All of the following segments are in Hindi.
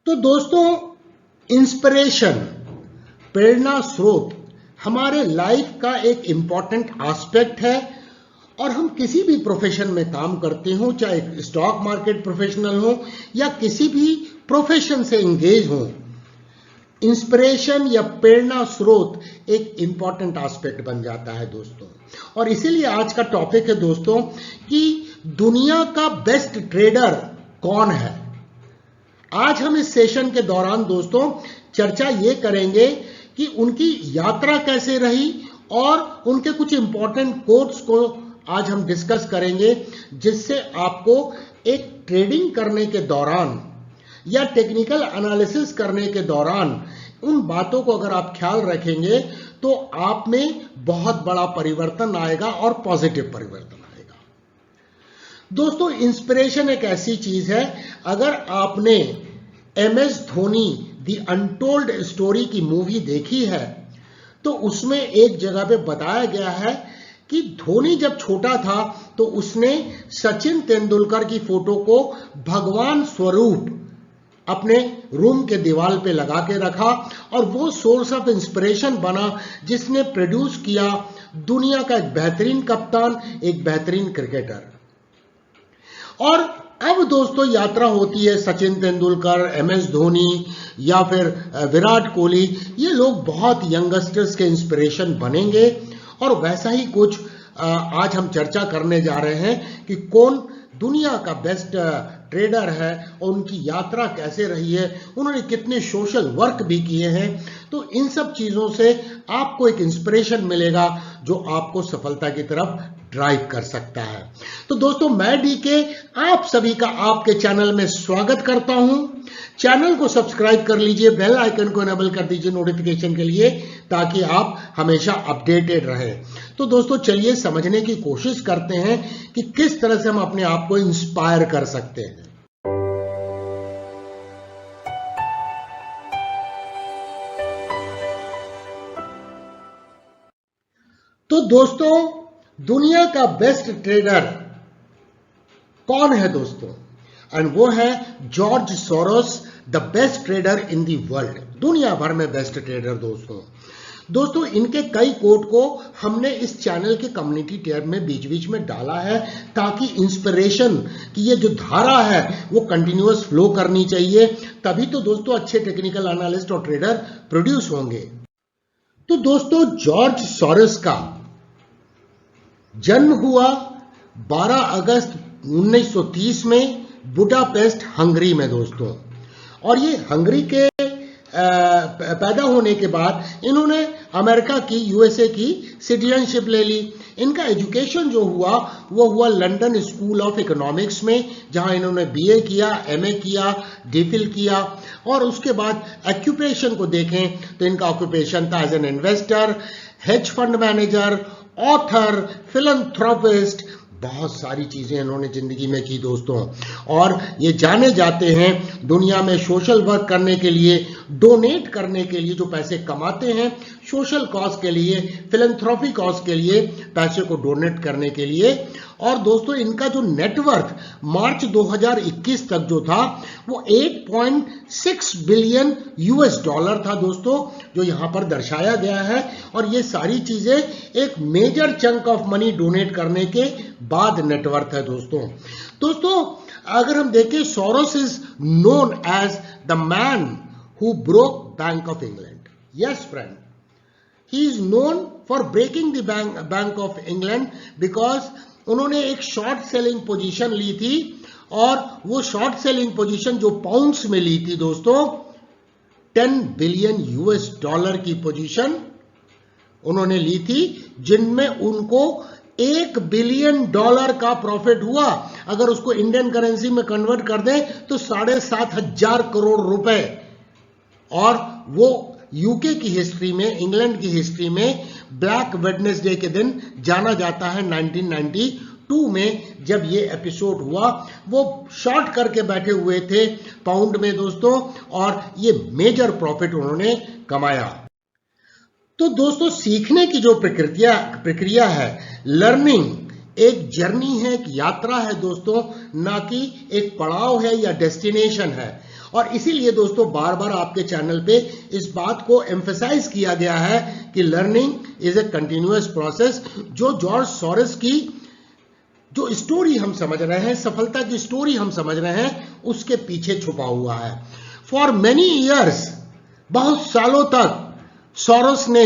तो दोस्तों, इंस्पिरेशन, प्रेरणा स्रोत हमारे लाइफ का एक इंपॉर्टेंट एस्पेक्ट है। और हम किसी भी प्रोफेशन में काम करते हो, चाहे स्टॉक मार्केट प्रोफेशनल हो या किसी भी प्रोफेशन से एंगेज हो, इंस्पिरेशन या प्रेरणा स्रोत एक इंपॉर्टेंट एस्पेक्ट बन जाता है दोस्तों। और इसीलिए आज का टॉपिक है दोस्तों कि दुनिया का बेस्ट ट्रेडर कौन है। आज हम इस सेशन के दौरान दोस्तों चर्चा ये करेंगे कि उनकी यात्रा कैसे रही और उनके कुछ इंपॉर्टेंट कोट्स को आज हम डिस्कस करेंगे, जिससे आपको एक ट्रेडिंग करने के दौरान या टेक्निकल एनालिसिस करने के दौरान उन बातों को अगर आप ख्याल रखेंगे तो आप में बहुत बड़ा परिवर्तन आएगा और पॉजिटिव परिवर्तन आएगा। दोस्तों, इंस्पिरेशन एक ऐसी चीज है, अगर आपने MS Dhoni the untold story की मूवी देखी है तो उसमें एक जगह पे बताया गया है कि धोनी जब छोटा था तो उसने सचिन तेंदुलकर की फोटो को भगवान स्वरूप अपने रूम के दीवार पे लगा के रखा और वो सोर्स ऑफ इंस्पिरेशन बना, जिसने प्रोड्यूस किया दुनिया का एक बेहतरीन कप्तान, एक बेहतरीन क्रिकेटर। और अब दोस्तों यात्रा होती है सचिन तेंदुलकर, MS धोनी या फिर विराट कोहली, ये लोग बहुत यंगस्टर्स के इंस्पिरेशन बनेंगे। और वैसा ही कुछ आज हम चर्चा करने जा रहे हैं कि कौन दुनिया का बेस्ट ट्रेडर है और उनकी यात्रा कैसे रही है, उन्होंने कितने सोशल वर्क भी किए हैं। तो इन सब चीजों से आपको एक इंस्पिरेशन मिलेगा जो आपको सफलता की तरफ ड्राइव कर सकता है। तो दोस्तों, मैं डीके आप सभी का आपके चैनल में स्वागत करता हूं। चैनल को सब्सक्राइब कर लीजिए, बेल आइकन को इनेबल कर दीजिए नोटिफिकेशन के लिए, ताकि आप हमेशा अपडेटेड रहें। तो दोस्तों चलिए समझने की कोशिश करते हैं कि किस तरह से हम अपने आप को इंस्पायर कर सकते हैं। तो दोस्तों, दुनिया का बेस्ट ट्रेडर कौन है दोस्तों? एंड वो है George Soros, the best trader in the world. दुनिया भर में बेस्ट ट्रेडर दोस्तों इनके कई कोट को हमने इस चैनल के कम्युनिटी टैब में बीच बीच में डाला है, ताकि इंस्पिरेशन की ये जो धारा है वो कंटिन्यूअस फ्लो करनी चाहिए, तभी तो दोस्तों अच्छे टेक्निकल एनालिस्ट और ट्रेडर प्रोड्यूस होंगे। तो दोस्तों, जॉर्ज सोरोस का जन्म हुआ 12 अगस्त 1930 में बुडापेस्ट, हंगरी में दोस्तों। और ये हंगरी के पैदा होने के बाद इन्होंने अमेरिका की, USA की सिटीजनशिप ले ली। इनका एजुकेशन जो हुआ वो हुआ लंदन स्कूल ऑफ इकोनॉमिक्स में, जहां इन्होंने BA किया, MA किया, DPhil किया। और उसके बाद ऑक्यूपेशन को देखें तो इनका ऑक्यूपेशन था as an investor, hedge fund manager, author, philanthropist, बहुत सारी चीजें इन्होंने जिंदगी में की दोस्तों। और ये जाने जाते हैं दुनिया में सोशल वर्क करने के लिए, डोनेट करने के लिए, जो पैसे कमाते हैं सोशल कॉज के लिए, फिलैंथ्रोपी कॉज के लिए, पैसे को डोनेट करने के लिए। और दोस्तों इनका जो नेटवर्थ मार्च 2021 तक जो था वो 8.6 बिलियन US$ था दोस्तों, जो यहां पर दर्शाया गया है। और ये सारी चीजें एक major chunk of money donate करने के बाद नेटवर्थ है दोस्तों अगर हम देखें, Soros is known as the man who broke Bank of England. Yes friend, he is known for breaking the Bank of England, because उन्होंने एक शॉर्ट सेलिंग पोजीशन ली थी। और वो शॉर्ट सेलिंग पोजीशन जो पाउंड्स में ली थी दोस्तों, 10 बिलियन US$ की पोजीशन उन्होंने ली थी, जिनमें उनको $1 बिलियन का प्रॉफिट हुआ। अगर उसको इंडियन करेंसी में कन्वर्ट कर दें तो 7,500 करोड़ रुपए। और वो यूके की हिस्ट्री में, इंग्लैंड की हिस्ट्री में ब्लैक वेडनेसडे के दिन जाना जाता है। 1992 में जब ये एपिसोड हुआ, वो शॉर्ट करके बैठे हुए थे पाउंड में दोस्तों, और ये मेजर प्रॉफिट उन्होंने कमाया। तो दोस्तों सीखने की जो प्रक्रिया है, लर्निंग एक जर्नी है, एक यात्रा है दोस्तों, ना कि एक पड़ाव है या डेस्टिनेशन है। और इसीलिए दोस्तों बार बार आपके चैनल पे इस बात को एम्फसाइज किया गया है कि learning is a continuous process. जो जॉर्ज सोरोस की जो स्टोरी हम समझ रहे हैं, सफलता की स्टोरी हम समझ रहे हैं, उसके पीछे छुपा हुआ है। फॉर मेनी ईयर्स, बहुत सालों तक सोरोस ने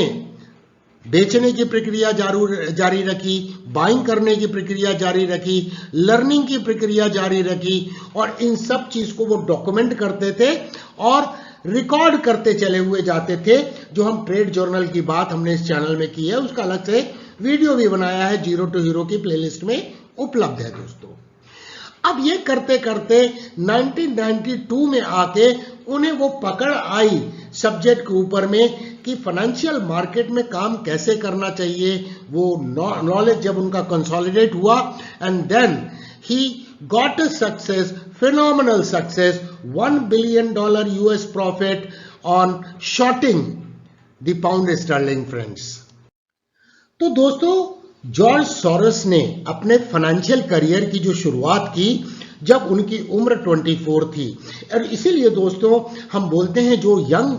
बेचने की प्रक्रिया जारी रखी, बाइंग करने की प्रक्रिया जारी रखी, लर्निंग की प्रक्रिया जारी रखी, और इन सब चीज को वो डॉक्यूमेंट करते थे और रिकॉर्ड करते चले हुए जाते थे। जो हम ट्रेड जर्नल की बात हमने इस चैनल में की है, उसका अलग से वीडियो भी बनाया है, जीरो टू हीरो की प्लेलिस्ट में उपलब्ध है दोस्तों। अब ये करते करते 1992 में आके उन्हें वो पकड़ आई सब्जेक्ट के ऊपर में कि फाइनेंशियल मार्केट में काम कैसे करना चाहिए। वो नॉलेज जब उनका कंसोलिडेट हुआ, and then he got a success, phenomenal success, $1 billion US profit on shorting the pound sterling friends. तो दोस्तों जॉर्ज सोरोस ने अपने फाइनेंशियल करियर की जो शुरुआत की जब उनकी उम्र 24 थी, और इसीलिए दोस्तों हम बोलते हैं जो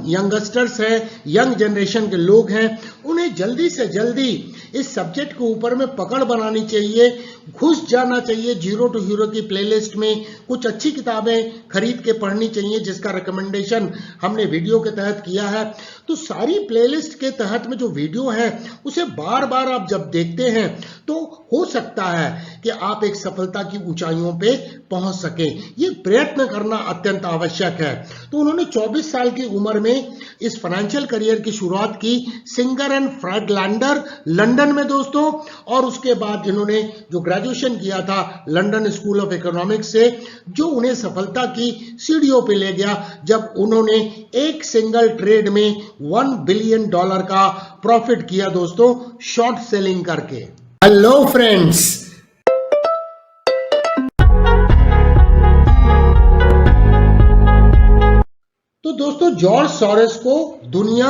यंगस्टर्स हैं, यंग जनरेशन के लोग हैं, उन्हें जल्दी से जल्दी इस सब्जेक्ट के ऊपर में पकड़ बनानी चाहिए, घुस जाना चाहिए जीरो टू हीरो की प्लेलिस्ट में, कुछ अच्छी किताबें खरीद के पढ़नी चाहिए जिसका रिकमेंडेशन हमने वीडियो के तहत किया है। तो सारी प्लेलिस्ट के तहत में जो वीडियो है उसे बार बार आप जब देखते हैं तो हो सकता है कि आप एक सफलता की ऊंचाइयों पे पहुंच सकें। ये प्रयत्न करना अत्यंत आवश्यक है। तो उन्होंने 24 साल की उम्र में इस फाइनेंशियल करियर की शुरुआत की सिंगर एंड फ्रैडलैंडर लंदन में दोस्तों, और उसके बाद इन्होंने जो ग्रेजुएशन किया था लंदन स्कूल ऑफ इकोनॉमिक्स से, जो उन्हें सफलता की सीढ़ियों पे ले गया जब उन्होंने एक सिंगल ट्रेड में $1 billion का प्रॉफिट किया दोस्तों, शॉर्ट सेलिंग करके। हेलो फ्रेंड्स, तो दोस्तों जॉर्ज सोरोस को दुनिया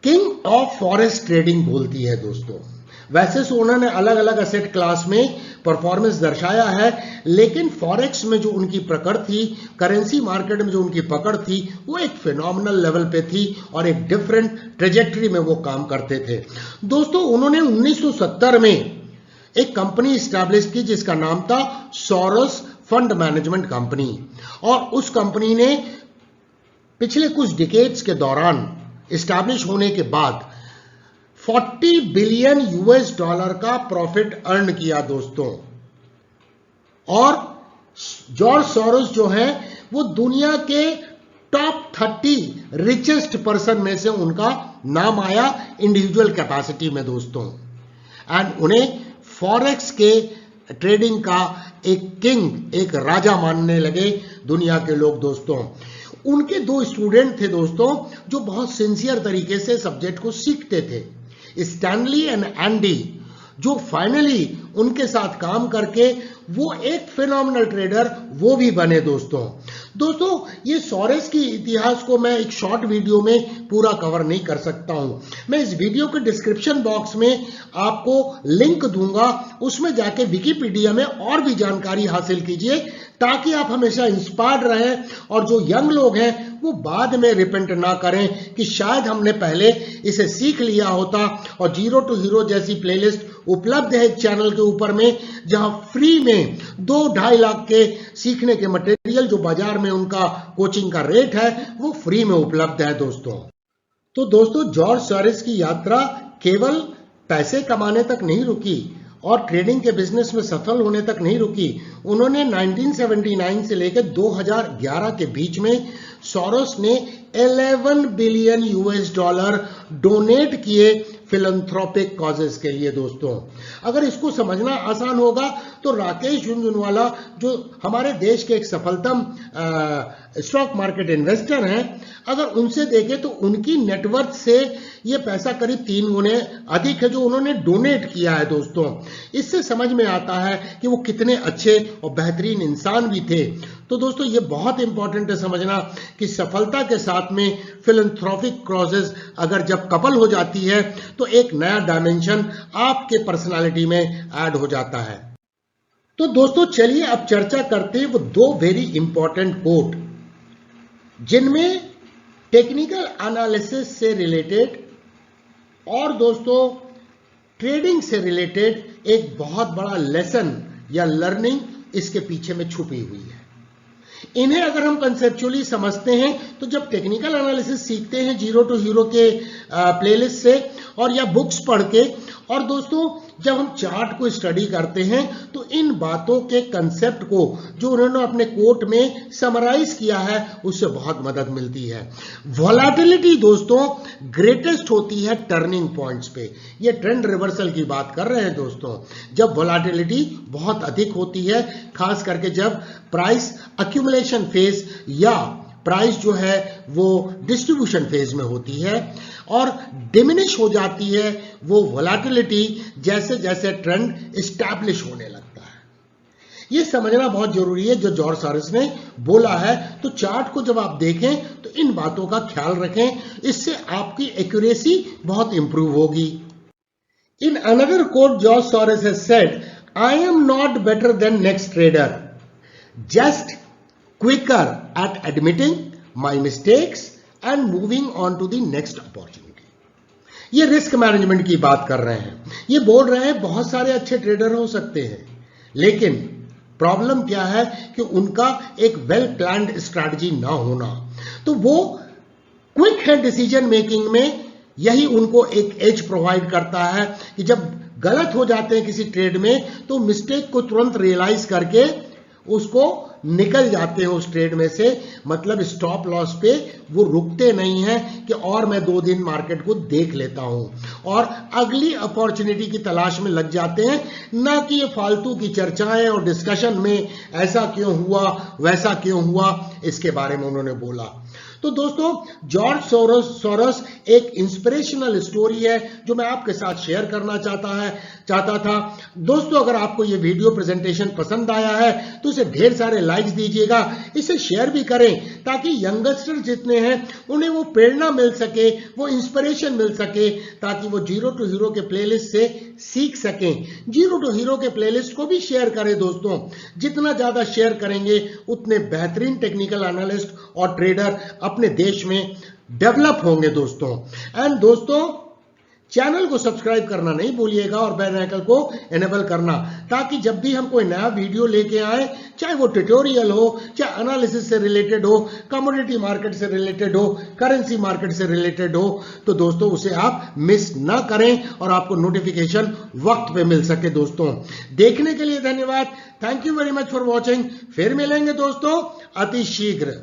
किंग ऑफ फॉरेक्स ट्रेडिंग बोलती है दोस्तों। वैसे तो उन्होंने अलग अलग एसेट क्लास में परफॉर्मेंस दर्शाया है, लेकिन फॉरेक्स में जो उनकी पकड़ थी, करेंसी मार्केट में जो उनकी पकड़ थी, वो एक फिनोमिनल लेवल पे थी और एक डिफरेंट ट्रेजेक्टरी में वो काम करते थे दोस्तों। उन्होंने 1970 में एक कंपनी स्टैब्लिश की जिसका नाम था सोरोस फंड मैनेजमेंट कंपनी, और उस कंपनी ने पिछले कुछ डिकेड्स के दौरान एस्टैब्लिश होने के बाद $40 बिलियन का प्रॉफिट अर्न किया दोस्तों। और जॉर्ज सोरोस जो है वो दुनिया के टॉप 30 रिचेस्ट पर्सन में से उनका नाम आया इंडिविजुअल कैपेसिटी में दोस्तों, एंड उन्हें फॉरेक्स के ट्रेडिंग का एक किंग, एक राजा मानने लगे दुनिया के लोग दोस्तों। उनके 2 स्टूडेंट थे दोस्तों जो बहुत सिंसियर तरीके से सब्जेक्ट को सीखते थे, स्टैनली एंड एंडी, जो फाइनली उनके साथ काम करके वो एक फिनोमिनल ट्रेडर वो भी बने दोस्तों। ये सोरोस की इतिहास को मैं एक शॉर्ट वीडियो में पूरा कवर नहीं कर सकता हूं। मैं इस वीडियो के डिस्क्रिप्शन बॉक्स में आपको लिंक दूंगा, उसमें जाके विकिपीडिया में और भी जानकारी हासिल कीजिए ताकि आप हमेशा इंस्पायर्ड रहें, और जो यंग लोग हैं वो बाद में रिपेंट ना करें कि शायद हमने पहले इसे सीख लिया होता। और जीरो टू हीरो जैसी प्लेलिस्ट उपलब्ध है चैनल के ऊपर में, जहां फ्री में 2-2.5 लाख के सीखने के मटेरियल जो बाजार में उनका कोचिंग का रेट है वो फ्री में उपलब्ध है दोस्तों। तो दोस्तों जॉर्ज सोरोस की यात्रा केवल पैसे कमाने तक नहीं रुकी और ट्रेडिंग के बिजनेस में सफल होने तक नहीं रुकी। उन्होंने 1979 से लेकर 2011 के बीच में सोरोस ने $11 बिलियन डोनेट किए फिलैंथ्रोपिक कॉजेस के लिए दोस्तों। अगर इसको समझना आसान होगा तो राकेश झुनझुनवाला जो हमारे देश के एक सफलतम स्टॉक मार्केट इन्वेस्टर हैं, अगर उनसे देखें तो उनकी नेटवर्थ से ये पैसा करीब 3 गुने अधिक है जो उन्होंने डोनेट किया है दोस्तों। इससे समझ में आता है कि वो कितने अच्छे और बेहतरीन इंसान भी थे। तो दोस्तों ये बहुत इंपॉर्टेंट है समझना कि सफलता के साथ में फिलैंथ्रोपिक कॉजेस अगर जब कपल हो जाती है तो एक नया डायमेंशन आपके पर्सनालिटी में ऐड हो जाता है। तो दोस्तों चलिए अब चर्चा करते हैं वो 2 वेरी इंपॉर्टेंट कोट जिनमें टेक्निकल एनालिसिस से रिलेटेड और दोस्तों ट्रेडिंग से रिलेटेड एक बहुत बड़ा लेसन या लर्निंग इसके पीछे में छुपी हुई है। इन्हें अगर हम कंसेप्चुअली समझते हैं तो जब टेक्निकल एनालिसिस सीखते हैं जीरो टू हीरो के प्लेलिस्ट से और या बुक्स पढ़ के, और दोस्तों जब हम चार्ट को स्टडी करते हैं तो इन बातों के कंसेप्ट को जो उन्होंने अपने कोट में समराइज किया है उससे बहुत मदद मिलती है। वोलेटिलिटी दोस्तों ग्रेटेस्ट होती है टर्निंग पॉइंट्स पे। ये ट्रेंड रिवर्सल की बात कर रहे हैं दोस्तों, जब वोलेटिलिटी बहुत अधिक होती है, खास करके जब प्राइस अक्यूमुलेशन फेज या प्राइस जो है वो डिस्ट्रीब्यूशन फेज में होती है और डिमिनिश हो जाती है वो वोलेटिलिटी जैसे जैसे ट्रेंड एस्टैब्लिश होने लगता है। ये समझना बहुत जरूरी है जो जॉर्ज सॉरोस ने बोला है। तो चार्ट को जब आप देखें तो इन बातों का ख्याल रखें, इससे आपकी एक्यूरेसी बहुत इंप्रूव होगी। In another quote George Soros has said, I am not better than next trader, just quicker at admitting my mistakes and moving on to the next opportunity। ये रिस्क मैनेजमेंट की बात कर रहे हैं। ये बोल रहे हैं बहुत सारे अच्छे ट्रेडर हो सकते हैं, लेकिन प्रॉब्लम क्या है कि उनका एक वेल प्लान्ड स्ट्रैटेजी ना होना। तो वो क्विक है डिसीजन मेकिंग में, यही उनको एक एज प्रोवाइड करता है कि जब गलत हो जाते हैं किसी ट्रेड में तो मिस्टेक को तुरंत रियलाइज करके उसको निकल जाते हैं उस ट्रेड में से। मतलब स्टॉप लॉस पे वो रुकते नहीं हैं कि और मैं 2 दिन मार्केट को देख लेता हूं और अगली अपॉर्चुनिटी की तलाश में लग जाते हैं, ना कि ये फालतू की चर्चाएं और डिस्कशन में ऐसा क्यों हुआ वैसा क्यों हुआ इसके बारे में उन्होंने बोला। तो दोस्तों जॉर्ज सोरोस एक इंस्पिरेशनल स्टोरी है जो मैं आपके साथ शेयर करना चाहता था। दोस्तों अगर आपको ये वीडियो प्रेजेंटेशन पसंद आया है तो इसे ढेर सारे लाइक्स दीजिएगा, इसे शेयर भी करें ताकि यंगस्टर जितने हैं उन्हें वो प्रेरणा मिल सके, वो इंस्पिरेशन मिल सके, ताकि वो जीरो टू हीरो के प्लेलिस्ट से सीख सकें। जीरो टू हीरो के प्लेलिस्ट को भी शेयर करें दोस्तों, जितना ज्यादा शेयर करेंगे उतने बेहतरीन टेक्निकल एनालिस्ट और ट्रेडर अपने देश में डेवलप होंगे दोस्तों। एंड दोस्तों चैनल को सब्सक्राइब करना नहीं भूलिएगा और बेल आइकन को एनेबल करना, ताकि जब भी हम कोई नया वीडियो लेके आए, चाहे वो ट्यूटोरियल हो, चाहे एनालिसिस से रिलेटेड हो, कमोडिटी मार्केट से रिलेटेड हो, करेंसी मार्केट से रिलेटेड हो, तो दोस्तों उसे आप मिस ना करें और आपको नोटिफिकेशन वक्त पे मिल सके। दोस्तों देखने के लिए धन्यवाद। Thank you very much for watching. फिर मिलेंगे दोस्तों अति शीघ्र।